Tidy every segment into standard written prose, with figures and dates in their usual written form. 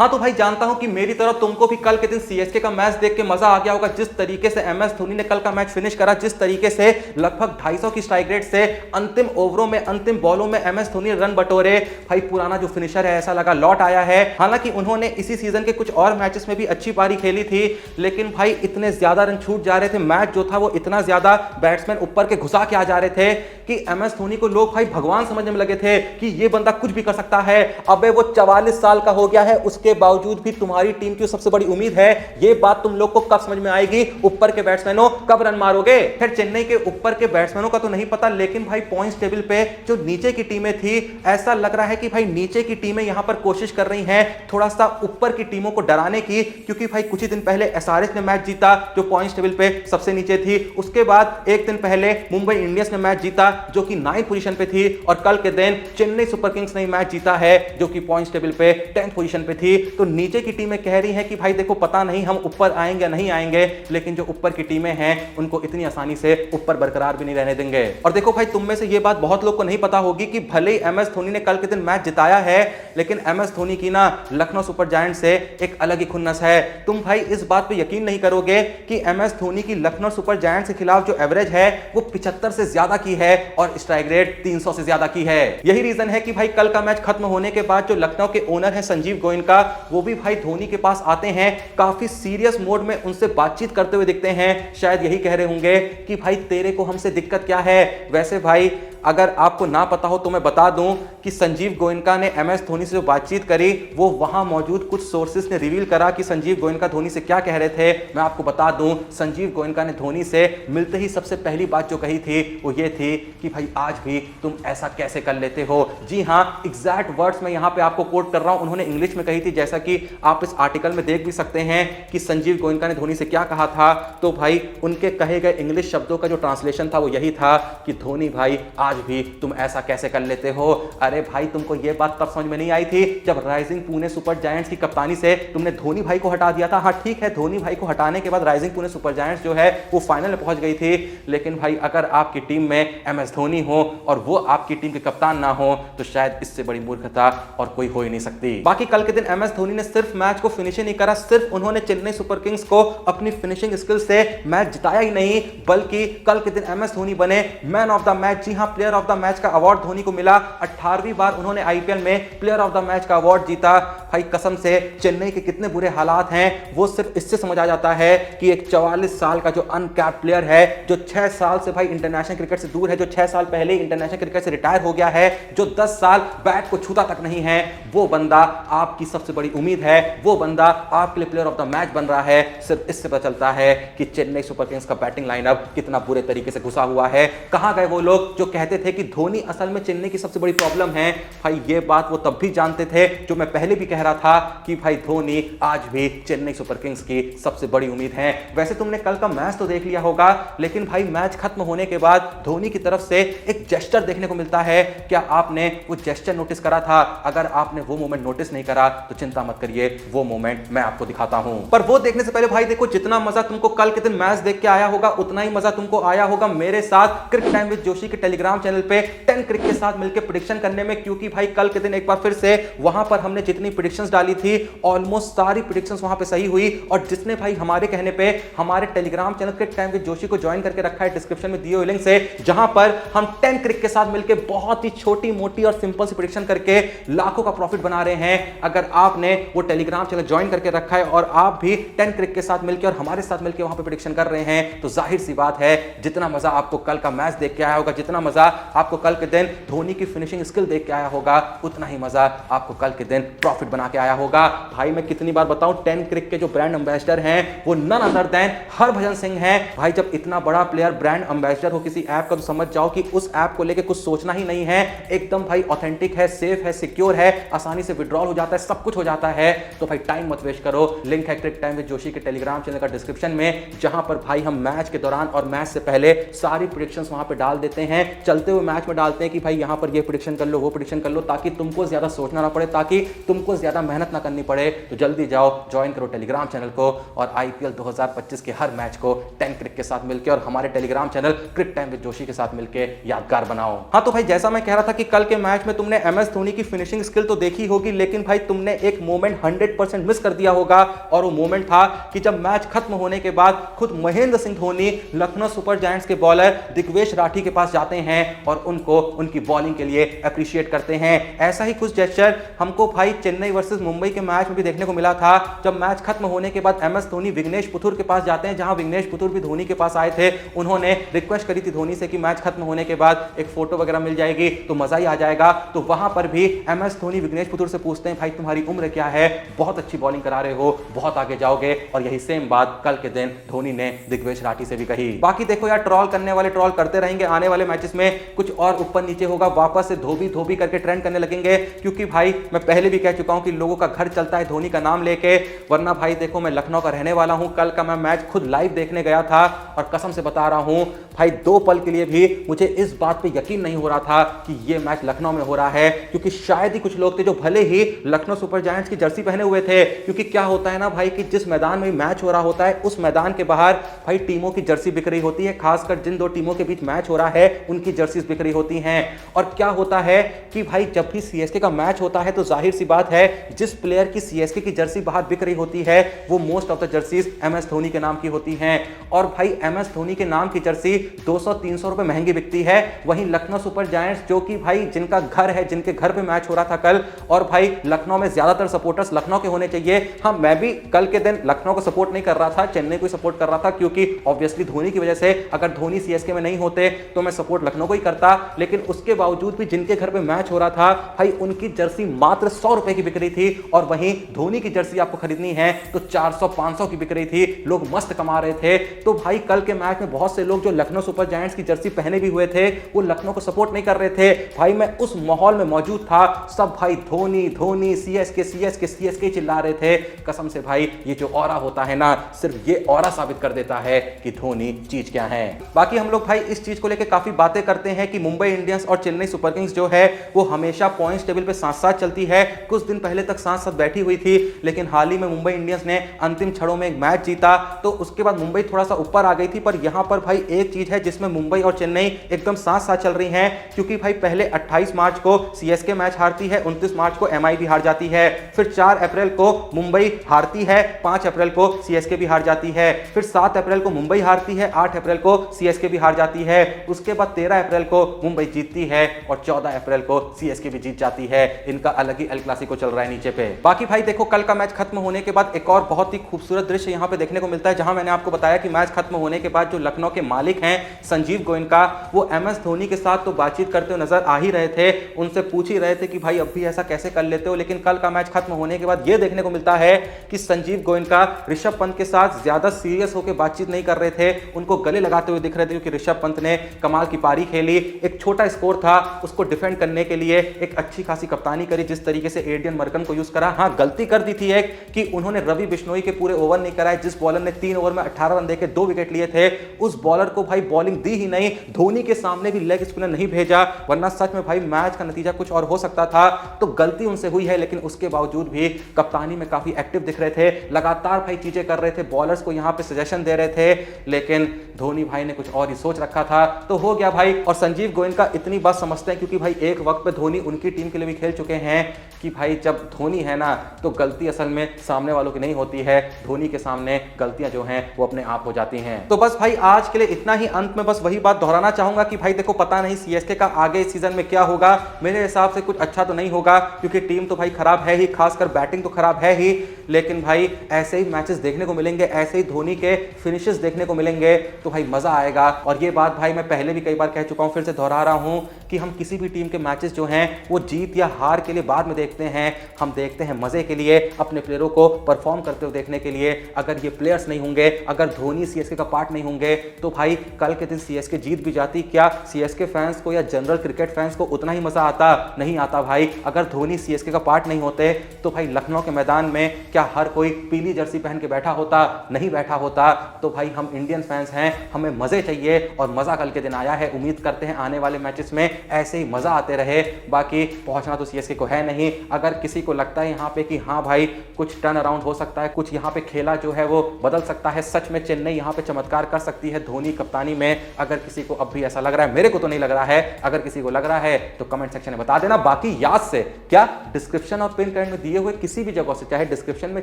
हाँ तो भाई जानता हूं कि मेरी तरह तुमको भी कल के दिन सीएसके का मैच देख के मजा आ गया होगा। जिस तरीके से एमएस धोनी ने कल का मैच फिनिश करा, जिस तरीके से लगभग 250 की स्ट्राइक रेट से अंतिम ओवरों में, अंतिम बॉलों में एमएस धोनी रन बटोरे। भाई पुराना जो फिनिशर है ऐसा लगा लौट आया है। हालांकि उन्होंने इसी सीजन के कुछ और मैचेस में भी अच्छी पारी खेली थी, लेकिन भाई इतने ज्यादा रन छूट जा रहे थे, मैच जो था वो इतना ज्यादा बैट्समैन ऊपर के घुसा के आ जा रहे थे कि एमएस धोनी को लोग भाई भगवान समझने में लगे थे कि ये बंदा कुछ भी कर सकता है। अबे वो 44 साल का हो गया है, उसके बावजूद भी तुम्हारी टीम की सबसे बड़ी उम्मीद है। ये बात तुम लोग को कब समझ में आएगी? ऊपर के बैट्समैनों कब रन मारोगे? फिर चेन्नई के ऊपर के बैट्समैनों का तो नहीं पता, लेकिन भाई पॉइंट्स टेबल पे जो नीचे की टीमें थी, ऐसा लग रहा है कि भाई नीचे की टीमें यहां पर कोशिश कर रही हैं थोड़ा सा ऊपर की टीमों को डराने की। क्योंकि भाई कुछ ही दिन पहले एसआरएच ने मैच जीता जो पॉइंट्स टेबल पे सबसे नीचे थी। उसके बाद एक दिन पहले मुंबई इंडियंस ने मैच जीता जो कि 9th पोजीशन पे थी, और कल के दिन चेन्नई सुपर किंग्स ने मैच जीता है जो कि पॉइंट्स टेबल पे 10th पोजीशन पे थी। तो नीचे की टीमें कह रही हैं कि भाई देखो पता नहीं हम ऊपर आएंगे या नहीं आएंगे, लेकिन जो ऊपर की टीमें हैं उनको इतनी आसानी से ऊपर बरकरार भी नहीं रहने देंगे। और देखो भाई तुम में से ये बात बहुत लोग को नहीं पता होगी कि भले ही एमएस धोनी ने कल के दिन मैच जिताया है, लेकिन एमएस धोनी की ना लखनऊ सुपर जायंट से एक अलग ही खुन्नस है। तुम भाई इस बात पे यकीन नहीं करोगे कि एमएस धोनी की लखनऊ सुपर जायंट के खिलाफ जो एवरेज है वो 75 से ज्यादा की है और स्ट्राइक रेट 300 से ज्यादा की है। यही रीजन है कि भाई कल का मैच खत्म होने के बाद जो लखनऊ के ओनर है संजीव गोयनका, वो भी भाई धोनी के पास आते हैं, काफी सीरियस मोड में उनसे बातचीत करते हुए दिखते हैं। शायद यही कह रहे होंगे कि भाई तेरे को हमसे दिक्कत क्या है। वैसे भाई अगर आपको ना पता हो तो मैं बता दूं कि संजीव गोयनका ने एमएस धोनी से जो बातचीत करी वो वहां मौजूद कुछ सोर्सेस ने रिवील करा कि संजीव गोयनका धोनी से क्या कह रहे थे। मैं आपको बता दूं, संजीव गोयनका ने धोनी से मिलते ही सबसे पहली बात जो कही थी वो ये थी कि भाई आज भी तुम ऐसा कैसे कर लेते हो। जी हां, एग्जैक्ट वर्ड्स मैं यहां पे आपको कोट कर रहा हूं, उन्होंने इंग्लिश में कही थी, जैसा कि आप इस आर्टिकल में देख भी सकते हैं कि संजीव गोयनका ने धोनी से क्या कहा था। तो भाई उनके कहे गए इंग्लिश शब्दों का जो ट्रांसलेशन था वो यही था कि धोनी भाई आज भी तुम ऐसा कैसे कर लेते हो। अरे भाई तुमको यह बात तब समझ में नहीं आई थी जब राइजिंग पुणे सुपर जायंट्स की कप्तानी से तुमने धोनी भाई को हटा दिया था। हाँ ठीक है, धोनी भाई को हटाने के बाद राइजिंग पुणे सुपर जायंट्स जो है वो फाइनल में पहुंच गई थी, लेकिन भाई अगर आपकी टीम में एमएस धोनी हो और वो आपकी टीम के कप्तान ना हो तो शायद इससे बड़ी मूर्खता और कोई हो ही नहीं सकती। बाकी कल के दिन एमएस धोनी ने सिर्फ मैच को फिनिश ही नहीं करा, सिर्फ उन्होंने चेन्नई सुपर किंग्स को अपनी फिनिशिंग स्किल से मैच जिताया ही नहीं, बल्कि कल के दिन एमएस धोनी बने मैन ऑफ द मैच। जी हां, प्लेयर ऑफ द मैच का अवार्ड धोनी को मिला। 18वीं बार उन्होंने आईपीएल में प्लेयर ऑफ द मैच का अवार्ड जीता। भाई कसम से चेन्नई के कितने बुरे हालात हैं वो सिर्फ इससे समझ आ जाता है कि एक 44 साल का जो अनकैप्ड प्लेयर है, जो 6 साल से भाई इंटरनेशनल क्रिकेट से दूर है, जो 6 साल पहले इंटरनेशनल क्रिकेट से रिटायर हो गया है, जो 10 साल बैट को छूता तक नहीं है, वो बंदा आपकी सबसे बड़ी उम्मीद है, वो बंदा आपके लिए प्लेयर ऑफ द मैच बन रहा है। सिर्फ इससे पता चलता है कि चेन्नई सुपर किंग्स का बैटिंग लाइनअप कितना बुरे तरीके से घुसा हुआ है। कहां गए वो लोग जो कहते थे कि धोनी असल में चेन्नई की सबसे बड़ी प्रॉब्लम है? भाई ये बात वो तब भी जानते थे जो मैं पहले भी कह रहा था कि भाई धोनी आज भी चेन्नई सुपर किंग्स की सबसे बड़ी उम्मीद है। वैसे तुमने कल का मैच तो देख लिया होगा, लेकिन भाई मैच खत्म होने के बाद धोनी की तरफ से एक जेस्चर देखने को मिलता है। क्या आपने वो जेस्चर नोटिस करा था? अगर आपने वो मोमेंट नोटिस नहीं करा तो चिंता मत करिए, वो मोमेंट मैं आपको दिखाता हूं। पर वो देखने से पहले भाई देखो, जितना मजा तुमको कल के दिन मैच देख के आया होगा उतना ही मजा तुमको आया होगा मेरे साथ क्रिकेट टाइम विद जोशी के टेलीग्राम चैनल पे 10 क्रिक के साथ मिलकर प्रेडिक्शन करने में। क्योंकि भाई कल के दिन एक बार फिर से वहां पर हमने जितनी प्रेडिक्शंस डाली थी ऑलमोस्ट सारी प्रेडिक्शंस वहां पे सही हुई। और जिसने भाई हमारे कहने पे हमारे Telegram channel cricket time with Joshi को ज्वाइन करके रखा है डिस्क्रिप्शन में दिए हुए लिंक से, जहां पर हम 10 क्रिक के साथ मिलकर बहुत ही छोटी मोटी और सिंपल सी प्रेडिक्शन करके लाखों का प्रॉफिट बना रहे हैं। अगर आपने वो टेलीग्राम चैनल ज्वाइन करके रखा है और आप भी 10 क्रिक के साथ मिलकर और हमारे साथ मिलकर वहां पे प्रेडिक्शन कर रहे हैं, तो जाहिर सी बात है जितना मजा आपको कल का मैच देख के आया होगा, जितना मजा आपको कल के दिन धोनी की फिनिशिंग स्किल देख के आया होगा, उतना ही मजा आपको कल के दिन प्रॉफिट बना के आया होगा। भाई मैं कितनी बार बताऊं, 10 क्रिक के जो ब्रांड एम्बेसडर हैं वो none other than Harbhajan Singh हैं। भाई जब इतना बड़ा प्लेयर ब्रांड एम्बेसडर हो किसी ऐप का, तो समझ जाओ कि उस ऐप को लेके कुछ सोचना ही नहीं है। एकदम भाई ऑथेंटिक है, सेफ है, सिक्योर है, आसानी से विड्रॉल हो जाता है, सब कुछ हो जाता है। तो भाई टाइम मत वेस्ट करो, लिंक है क्रिकेट टाइम विद जोशी के टेलीग्राम चैनल का डिस्क्रिप्शन में, जहां पर भाई हम मैच के दौरान और मैच से पहले सारी प्रेडिक्शंस वहां पे डाल देते हैं। चल चलते हुए मैच में डालते हैं कि भाई यहाँ पर ये प्रेडिक्शन कर लो, वो प्रेडिक्शन कर लो, ताकि तुमको ज्यादा सोचना ना पड़े, ताकि तुमको ज्यादा मेहनत ना करनी पड़े। तो जल्दी जाओ, ज्वाइन करो टेलीग्राम चैनल को और आईपीएल 2025 के हर मैच को 10 क्रिक के साथ मिलकर और हमारे Telegram channel cric time with Joshi के साथ मिलकर यादगार बनाओ। हाँ तो भाई जैसा मैं कह रहा था कि कल के मैच में तुमने एमएस धोनी की फिनिशिंग स्किल तो देखी होगी, लेकिन भाई तुमने एक मोमेंट 100% मिस कर दिया होगा, और वो मोमेंट था कि जब मैच खत्म होने के बाद खुद महेंद्र सिंह धोनी लखनऊ सुपर जायंट्स के बॉलर दिग्वेश राठी के पास जाते हैं और उनको उनकी बॉलिंग के लिए अप्रिशिएट करते हैं। ऐसा ही कुछ जेस्चर हमको भाई चेन्नई वर्सेस मुंबई के मैच में भी देखने को मिला था, जब मैच खत्म होने के बाद एमएस धोनी विघ्नेश पुथुर के पास जाते हैं, जहां विघ्नेश पुथुर भी धोनी के पास आए थे। उन्होंने रिक्वेस्ट करी थी धोनी से कि मैच खत्म होने के बाद एक फोटो वगैरह मिल जाएगी तो मजा ही आ जाएगा। तो वहां पर भी एमएस धोनी विघ्नेश पुथुर से पूछते हैं, भाई तुम्हारी उम्र क्या है, बहुत अच्छी बॉलिंग करा रहे हो, बहुत आगे जाओगे। और यही सेम बात कल के दिन धोनी ने दिग्वेश राठी से भी कही। बाकी देखो यार, ट्रॉल करने वाले ट्रॉल करते रहेंगे, आने वाले मैचेस में कुछ और ऊपर नीचे होगा, वापस से धोबी धोबी करके ट्रेंड करने लगेंगे, क्योंकि भाई मैं पहले भी कह चुका हूं कि लोगों का घर चलता है धोनी का नाम लेके। वरना भाई देखो, मैं लखनऊ का रहने वाला हूं, कल का मैं मैच खुद लाइव देखने गया था और कसम से बता रहा हूं भाई, 2 पल के लिए भी मुझे इस बात पे यकीन नहीं हो रहा था कि ये मैच लखनऊ में हो रहा है, क्योंकि शायद ही कुछ लोग थे जो भले ही लखनऊ सुपर जायंट्स की जर्सी पहने हुए थे। क्योंकि क्या होता है ना भाई कि जिस मैदान में मैच हो रहा होता है उस मैदान के बाहर भाई टीमों की जर्सी बिक रही होती है, खासकर जिन 2 टीमों के बीच मैच हो रहा है उनकी जर्सीज बिक रही होती हैं। और क्या होता है कि भाई जब भी सीएसके का मैच होता है तो जाहिर सी बात है, जिस प्लेयर की सीएसके की जर्सी बाहर बिक रही होती है वो most of the jerseys MS Dhoni के नाम की होती हैं। और भाई एमएस धोनी के नाम की जर्सी 200-300 रुपए महंगी बिकती है। वहीं लखनऊ सुपर जायंट्स, जो कि भाई जिनका घर है, जिनके घर पे मैच हो रहा था कल, और भाई लखनऊ में ज्यादातर सपोर्टर्स लखनऊ के होने चाहिए। हाँ, मैं भी कल के दिन लखनऊ को सपोर्ट नहीं कर रहा था, चेन्नई को सपोर्ट कर रहा था, क्योंकि ऑब्वियसली धोनी की वजह से अगर धोनी सीएसके में नहीं होते तो मैं सपोर्ट लखनऊ को ही करता। लेकिन उसके बावजूद भी जिनके घर पे मैच हो रहा था भाई, उनकी जर्सी मात्र 100 रुपए की बिक रही थी, और वहीं धोनी की जर्सी आपको खरीदनी है तो 400-500 की बिक रही थी। लोग मस्त कमा रहे थे। तो भाई कल के मैच में बहुत से लोग जो लखनऊ सुपर जायंट्स की जर्सी पहने भी हुए थे वो लखनऊ को सपोर्ट नहीं कर रहे थे। भाई मैं उस माहौल में मौजूद था, सब भाई Dhoni Dhoni CSK CSK CSK चिल्ला रहे थे। कसम से भाई, ये जो ऑरा होता है ना, सिर्फ ये ऑरा साबित कर देता है कि धोनी चीज क्या है। बाकी हम लोग भाई इस चीज को लेकर काफी बातें करते हैं कि मुंबई इंडियंस और चेन्नई सुपर किंग्स जो है वो हमेशा पॉइंट्स टेबल पे साथ साथ चलती है। कुछ दिन पहले तक साथ साथ बैठी हुई थी, लेकिन हाल ही में मुंबई इंडियंस ने अंतिम क्षणों में एक मैच जीता, तो उसके बाद मुंबई थोड़ा सा ऊपर आ गई थी। पर यहां पर भाई एक चीज है जिसमें मुंबई और चेन्नई एकदम साथ साथ चल रही हैं, क्योंकि भाई पहले 28 मार्च को सीएसके मैच हारती है, 29 मार्च को एमआई भी हार जाती है, फिर 4 अप्रैल को मुंबई हारती है, 5 अप्रैल को सीएसके भी हार जाती है, फिर 7 अप्रैल को मुंबई हारती है, 8 अप्रैल को सीएसके भी हार जाती है, उसके बाद 13 अप्रैल को मुंबई जीतती है और 14 अप्रैल को सीएसके भी जीत जाती है। इनका अलग ही एल क्लासिको चल रहा है नीचे पे। बाकी भाई देखो, कल का मैच खत्म होने के बाद एक और बहुत ही खूबसूरत दृश्य यहां पे देखने को मिलता है, जहां मैंने आपको बताया कि मैच खत्म होने के बाद जो लखनऊ के मालिक हैं संजीव गोयनका, वो एमएस धोनी के साथ तो बातचीत करते हुए नजर आ ही रहे थे, उनसे पूछ ही रहे थे कि भाई अब भी ऐसा कैसे कर लेते हो। लेकिन कल का मैच खत्म होने के बाद ये देखने को मिलता है कि संजीव गोयनका ऋषभ पंत के साथ ज्यादा सीरियस होकर बातचीत नहीं कर रहे थे, उनको गले लगाते हुए दिख रहे थे, क्योंकि ऋषभ पंत ने कमाल की पारी खेली, एक छोटा स्कोर था, उसको डिफेंड करने के लिए एक अच्छी खासी कप्तानी करी, जिस तरीके से एडियन मर्कन को यूज करा। हाँ, गलती कर दी थी एक कि उन्होंने रवि बिश्नोई के पूरे ओवर नहीं कराए, जिस बॉलर ने 3 ओवर में 18 रन देके 2 विकेट लिए थे, उस बॉलर को भाई बॉलिंग दी ही नहीं, धोनी के सामने भी लेग स्पिनर नहीं भेजा, वरना सच में भाई मैच का नतीजा कुछ और हो सकता था। तो गलती उनसे हुई है, लेकिन उसके बावजूद भी कप्तानी में काफी एक्टिव दिख रहे थे, लगातार भाई चीजें कर रहे थे, बॉलर्स को यहां पे सजेशन दे रहे थे, लेकिन धोनी भाई ने कुछ और ही सोच रखा था, तो हो गया भाई। और संजीव गोयनका इतनी बात समझते हैं, क्योंकि भाई एक वक्त पे धोनी उनकी टीम के लिए भी खेल चुके हैं, कि भाई जब धोनी है ना तो गलती असल में सामने वालों की नहीं होती है, धोनी के सामने गलतियां जो हैं वो अपने आप हो जाती हैं। तो बस भाई आज के लिए इतना ही। अंत में बस वही बात दोहराना चाहूंगा कि भाई देखो, पता नहीं सीएसके का आगे इस सीजन में क्या होगा। मेरे हिसाब से कुछ अच्छा तो नहीं होगा, क्योंकि टीम तो भाई खराब है ही, खासकर बैटिंग तो खराब है ही, लेकिन भाई ऐसे ही मैचेस देखने को मिलेंगे, ऐसे ही धोनी के फिनिशेस देखने को मिलेंगे, तो भाई मजा आएगा। और ये बात भाई मैं पहले भी कई बार कह चुका हूं, फिर से दोहरा रहा हूं कि हम किसी भी टीम के मैचेस जो हैं वो जीत या हार के लिए बाद में देखते हैं, हम देखते हैं मजे के लिए, अपने प्लेयरों को परफॉर्म करते हुए देखने के लिए। अगर ये प्लेयर्स नहीं होंगे, अगर धोनी सीएसके का पार्ट नहीं होंगे, तो भाई कल के दिन सीएसके जीत भी जाती, क्या सीएसके फैंस को या जनरल क्रिकेट फैंस को उतना ही मजा आता? नहीं आता भाई। अगर धोनी सीएसके का पार्ट नहीं होते तो भाई लखनऊ के मैदान में क्या हर कोई पीली जर्सी पहन के बैठा होता? नहीं बैठा होता। तो भाई हम इंडियन फैंस हैं, हमें मजे चाहिए और मजा कल के दिन आया है। उम्मीद उम्मीद करते हैं आने वाले मैचेस में ऐसे ही मजा आते रहे। बाकी पहुंचना तो सीएसके को है नहीं। अगर किसी को लगता है यहाँ पे कि हाँ भाई कुछ टर्न अराउंड हो सकता है, कुछ यहाँ पे खेला जो है वो बदल सकता है, सच में चेन्नई यहाँ पे चमत्कार कर सकती है धोनी कप्तानी में, अगर किसी को अब भी ऐसा लग रहा है, मेरे को तो नहीं लग रहा है, अगर किसी को लग रहा है तो कमेंट सेक्शन में बता देना। बाकी याद से क्या डिस्क्रिप्शन और पिन कमेंट में दिए हुए किसी भी जगह से, चाहे डिस्क्रिप्शन में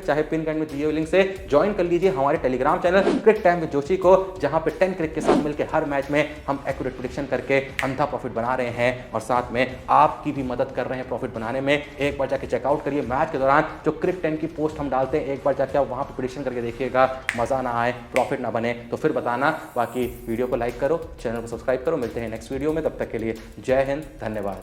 चाहे पिन कमेंट में दिए हुए लिंक से ज्वाइन कर लीजिए हमारे Telegram channel cric time with Joshi को, जहां पे 10 क्रिक के साथ मिलकर हर मैच में हम एक्यूरेट प्रेडिक्शन करके अंधा प्रॉफिट बना रहे हैं और साथ में आपकी भी मदद कर रहे हैं प्रॉफिट बनाने में। एक बार जाके चेकआउट करिए, मैच के दौरान जो क्रिक 10 की पोस्ट हम डालते हैं एक बार जाके आप वहां पे प्रेडिक्शन करके देखिएगा, मजा ना आए, प्रॉफिट ना बने तो फिर बताना। बाकी वीडियो को लाइक करो, चैनल को सब्सक्राइब करो, मिलते हैं नेक्स्ट वीडियो में, तब तक के लिए जय हिंद, धन्यवाद।